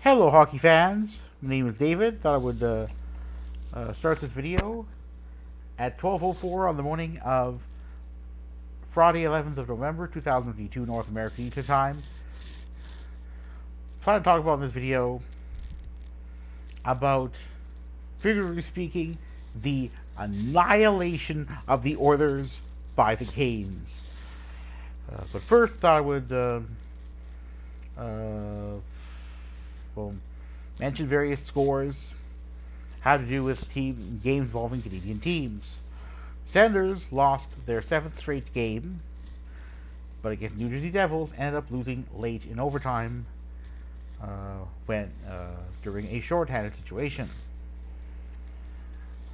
Hello, hockey fans. My name is David. Thought I would start this video at 12:04 on the morning of Friday, 11th of November, 2022, North American Eastern Time. Plan to talk about in this video about, figuratively speaking, the annihilation of the Oilers by the Canes. But first, thought I would well, mention various scores had to do with games involving Canadian teams. Senators lost their 7th straight game, but against New Jersey Devils ended up losing late in overtime during a shorthanded situation.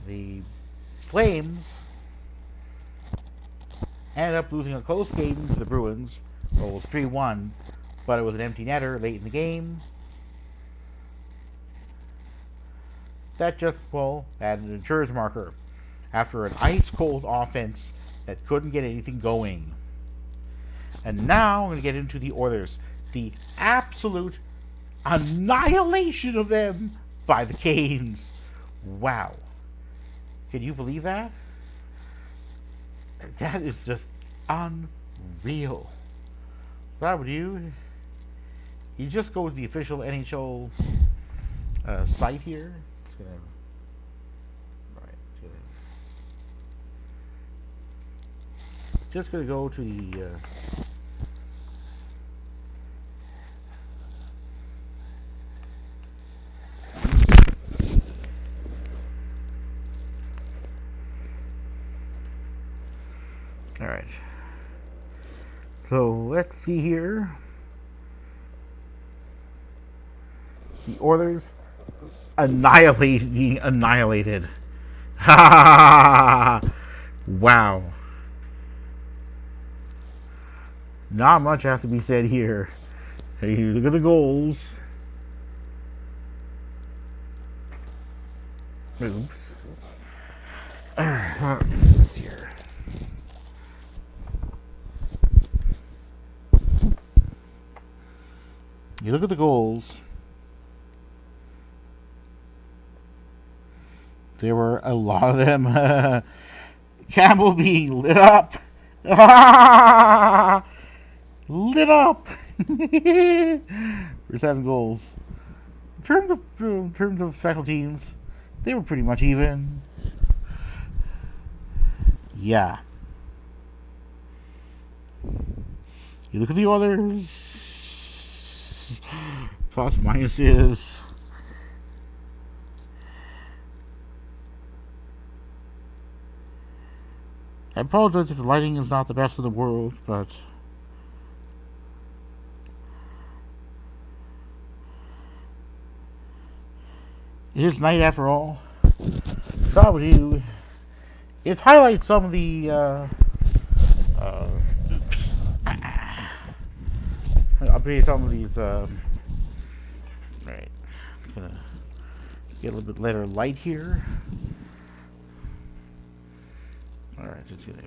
The Flames ended up losing a close game to the Bruins. Well, it was 3-1, but it was an empty netter late in the game. That just, added an insurance marker after an ice-cold offense that couldn't get anything going. And now I'm going to get into the Oilers. The absolute annihilation of them by the Canes. Wow. Can you believe that? That is just unreal. If I were you just go to the official NHL site here. Just gonna go to the all right. So let's see here. The Oilers annihilated. Wow. Not much has to be said here. Hey, look at the goals. Oops. Let's here. You look at the goals. There were a lot of them. Campbell being lit up. Lit up for 7 goals. In terms of special teams, they were pretty much even. Yeah. You look at the others. Plus minuses. I apologize if the lighting is not the best in the world, but it is night after all. Thought with you is highlight some of the update some of these. Right, I'm gonna get a little bit better light here. All right, just gonna.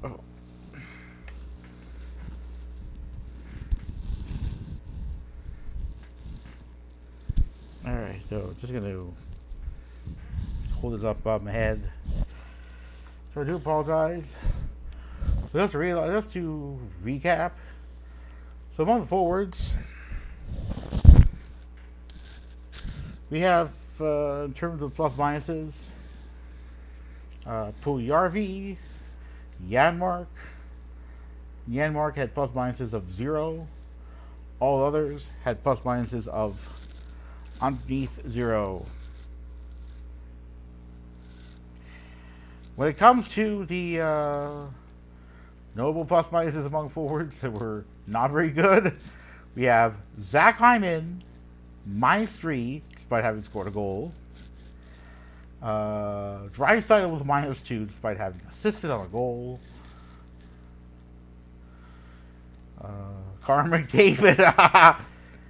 Oh. All right, so just gonna hold this up above my head. So I do apologize. So just to recap. So among the forwards, we have in terms of plus minuses, Puljujärvi, Janmark. Janmark had plus minuses of 0. All others had plus minuses of underneath 0. When it comes to the notable plus minuses among forwards that were not very good, we have Zach Hyman, -3, despite having scored a goal. Draisaitl was -2, despite having assisted on a goal. Connor McDavid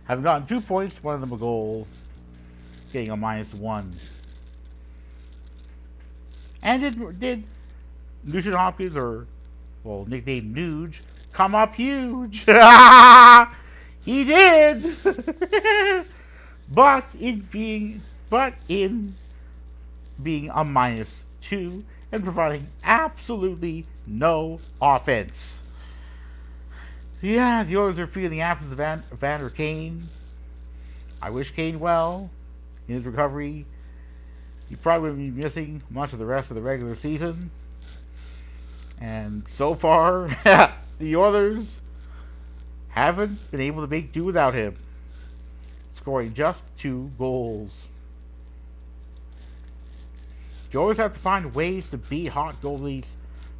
Having gotten 2 points, one of them a goal, getting a -1. And did Nugent Hopkins, or, well, nicknamed Nuge, come up huge? He did! but in being a -2 and providing absolutely no offense. Yeah, the Oilers are feeling the absence of Vander Kane. I wish Kane well in his recovery. He probably will be missing much of the rest of the regular season. And so far, the Oilers haven't been able to make do without him, scoring just 2 goals. You always have to find ways to beat hot goalies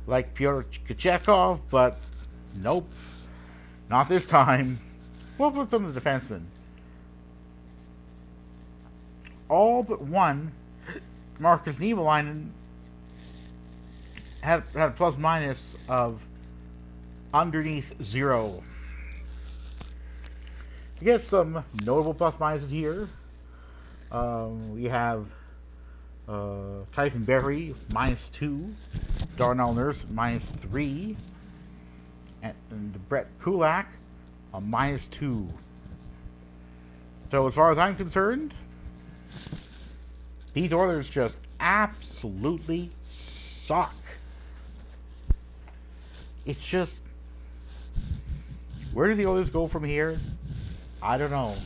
like Pyotr Kochetkov, but nope, not this time. What about some of the defensemen? All but one, Marcus Niemelainen, had a plus-minus of underneath 0. You get some notable plus-minuses here. We have Tyson Berry, -2. Darnell Nurse, -3. And Brett Kulak, a -2. So as far as I'm concerned, these Oilers just absolutely suck. It's just, where do the Oilers go from here? I don't know.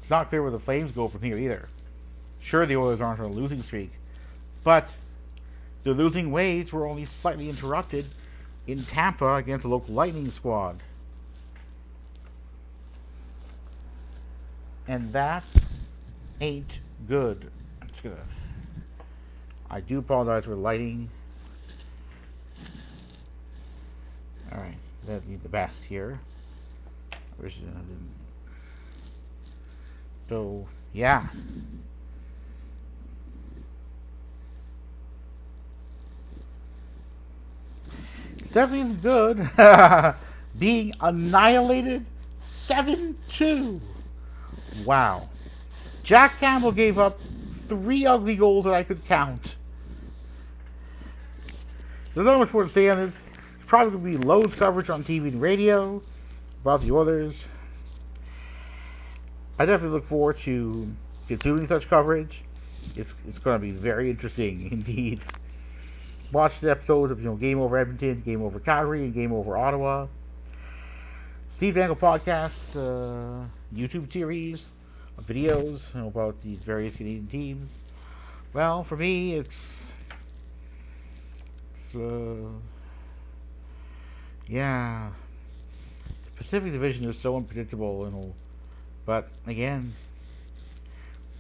It's not clear where the Flames go from here either. Sure, the Oilers aren't on a losing streak, but the losing ways were only slightly interrupted in Tampa against the local Lightning squad. And that ain't good. I'm just gonna, I do apologize for lighting. Alright, that'd be the best here. So, yeah. It's definitely good. Being annihilated 7-2. Wow. Jack Campbell gave up 3 ugly goals that I could count. There's not much more to say on this. It's probably going to be loads coverage on TV and radio about the Oilers. I definitely look forward to consuming such coverage. It's going to be very interesting indeed. Watch the episodes of Game Over Edmonton, Game Over Calgary, and Game Over Ottawa. Steve Dangle podcast, YouTube series of videos about these various Canadian teams. Well, for me, yeah. The Pacific Division is so unpredictable, but again,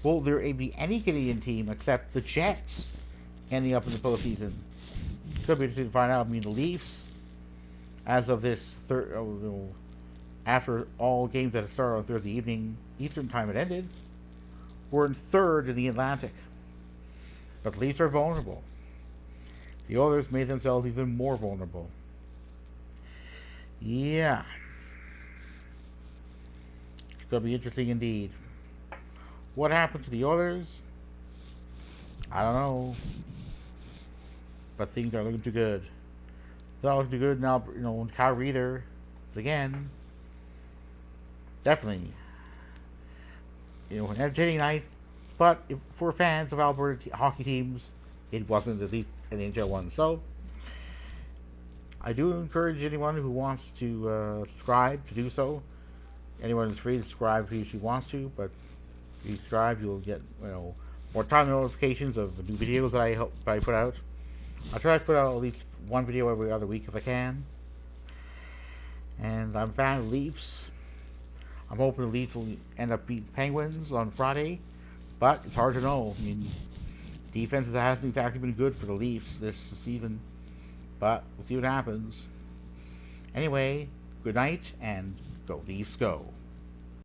will there be any Canadian team except the Jets ending up in the postseason? Could be interesting to find out. I mean, the Leafs, as of this after all games that started on Thursday evening Eastern time had ended, were in 3rd in the Atlantic. But the Leafs are vulnerable. The Oilers made themselves even more vulnerable. Yeah. It's going to be interesting indeed. What happened to the Oilers? I don't know. But things are looking too good. It's not looking too good now, in Calgary either. But again, definitely, an entertaining night. But for fans of Alberta hockey teams, it wasn't at least an NHL one. So, I do encourage anyone who wants to subscribe to do so. Anyone is free to subscribe if she wants to, but if you subscribe, you'll get more time notifications of the new videos that I put out. I'll try to put out at least one video every other week if I can. And I'm a fan of the Leafs. I'm hoping the Leafs will end up beating the Penguins on Friday, but it's hard to know. I mean, defense hasn't exactly been good for the Leafs this season, but we'll see what happens. Anyway, good night, and go Leafs go.